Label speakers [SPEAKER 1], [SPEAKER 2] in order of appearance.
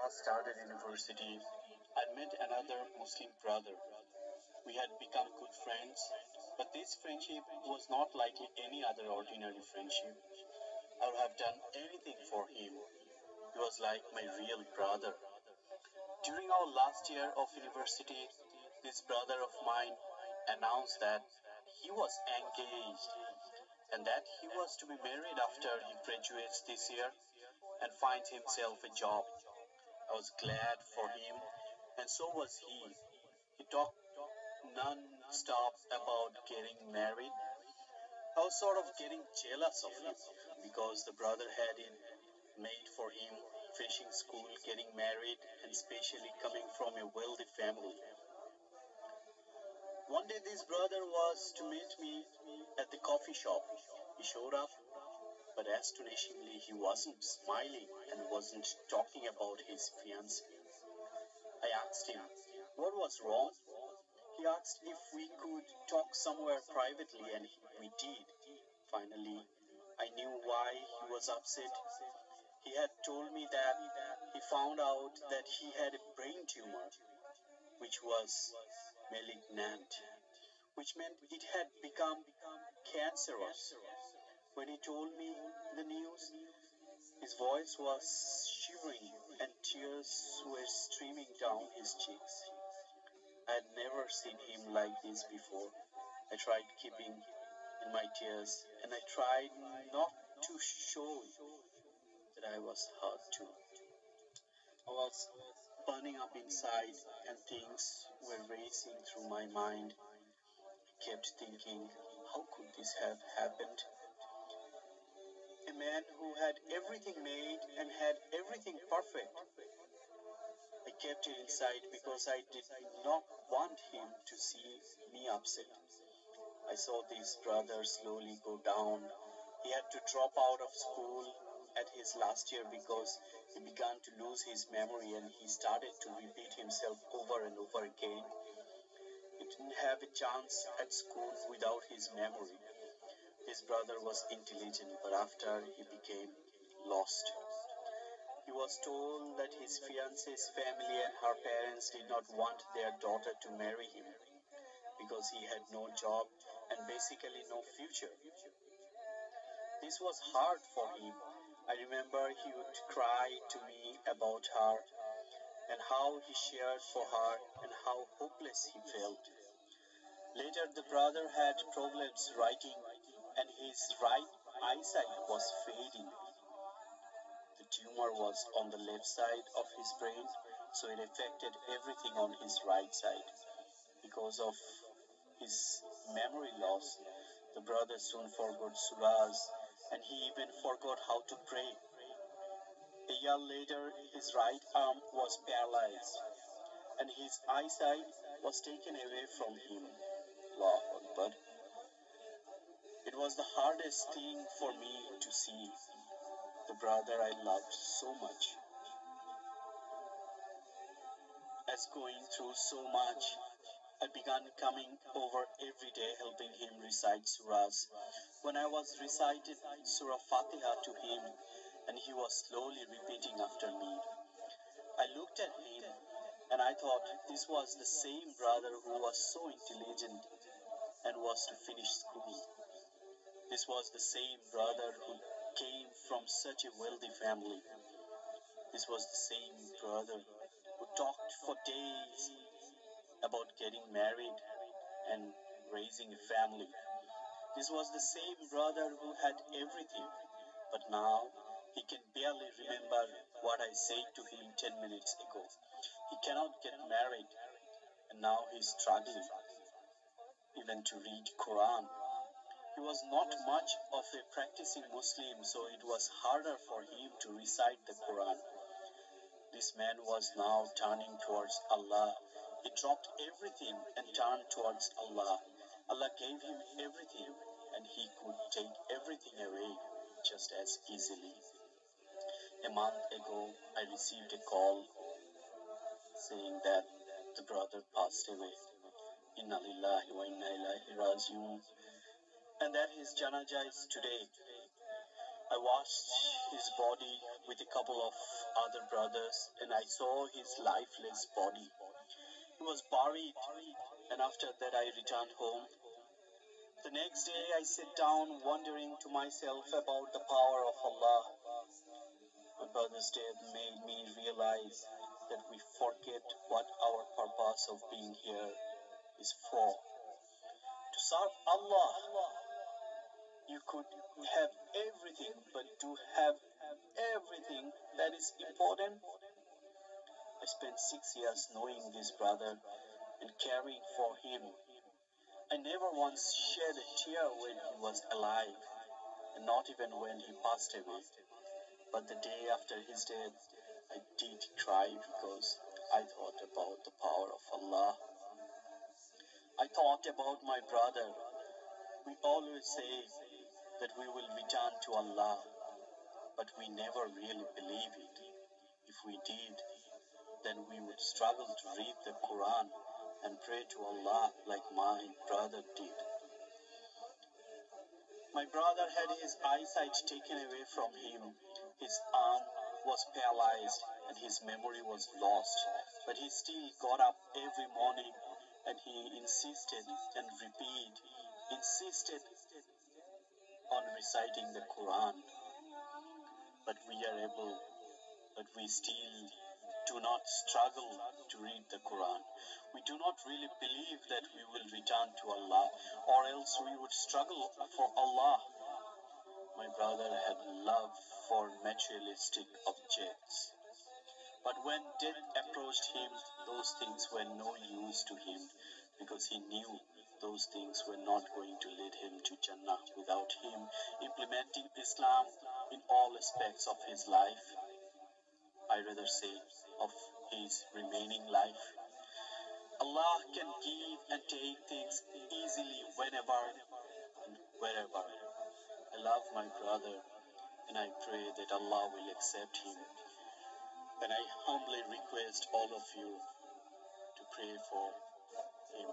[SPEAKER 1] last started university, I met another Muslim brother. We had become good friends, but this friendship was not like any other ordinary friendship. I would have done anything for him. He was like my real brother. During our last year of university, this brother of mine announced that he was engaged and that he was to be married after he graduates this year and finds himself a job. I was glad for him, and so was he. He talked non-stop about getting married. I was sort of getting jealous of him because the brother had it made for him, finishing school, getting married, and especially coming from a wealthy family. One day this brother was to meet me at the coffee shop. He showed up, but astonishingly he wasn't smiling and wasn't talking about his fiancée. I asked him what was wrong. He asked if we could talk somewhere privately, and we did. Finally, I knew why he was upset. He had told me that he found out that he had a brain tumor, which was malignant, which meant it had become cancerous. When he told me the news, his voice was shivering and tears were streaming down his cheeks. I had never seen him like this before. I tried keeping in my tears, and I tried not to show that I was hurt too. I was burning up inside, and things were racing through my mind. I kept thinking, how could this have happened? A man who had everything made and had everything perfect. I kept it inside because I did not want him to see me upset. I saw this brother slowly go down. He had to drop out of school at his last year because he began to lose his memory and he started to repeat himself over and over again. He didn't have a chance at school without his memory. His brother was intelligent, but after he became lost. He was told that his fiance's family and her parents did not want their daughter to marry him because he had no job and basically no future. This was hard for him. I remember he would cry to me about her and how he shared for her and how hopeless he felt. Later, the brother had problems writing and his right eyesight was fading. The tumor was on the left side of his brain, so it affected everything on his right side. Because of his memory loss, the brother soon forgot surahs and he even forgot how to pray. A year later, his right arm was paralyzed and his eyesight was taken away from him. Allahu Akbar. It was the hardest thing for me to see the brother I loved so much as going through so much. I began coming over every day helping him recite surahs. When I was recited Surah Fatiha to him and he was slowly repeating after me, I looked at him and I thought this was the same brother who was so intelligent and was to finish school. This was the same brother who came from such a wealthy family. This was the same brother who talked for days about getting married and raising a family. This was the same brother who had everything, but now he can barely remember what I said to him 10 minutes ago. He cannot get married, and now he's struggling even to read Quran. He was not much of a practicing Muslim, so it was harder for him to recite the Quran. This man was now turning towards Allah. He dropped everything and turned towards Allah. Allah gave him everything and he could take everything away just as easily. A month ago, I received a call saying that the brother passed away. Inna lillahi wa inna ilaihi rajiun. And that his janazah is today. I watched his body with a couple of other brothers, and I saw his lifeless body. He was buried, and after that I returned home. The next day I sit down wondering to myself about the power of Allah. My brother's death made me realize that we forget what our purpose of being here is for. To serve Allah. You could have everything, but to have everything that is important. I spent 6 years knowing this brother and caring for him. I never once shed a tear when he was alive, and not even when he passed away. But the day after his death, I did cry because I thought about the power of Allah. I thought about my brother. We always say that we will return to Allah, but we never really believe it. If we did, then we would struggle to read the Quran and pray to Allah like my brother did. My brother had his eyesight taken away from him. His arm was paralyzed and his memory was lost, but he still got up every morning and he insisted on reciting the Quran. But we still do not struggle to read the Quran. We do not really believe that we will return to Allah, or else we would struggle for Allah. My brother had love for materialistic objects. But when death approached him, those things were no use to him, because he knew those things were not going to lead him to Jannah without him implementing Islam in all aspects of his life. I rather say of his remaining life. Allah can give and take things easily whenever and wherever. I love my brother and I pray that Allah will accept him. And I humbly request all of you to pray for him.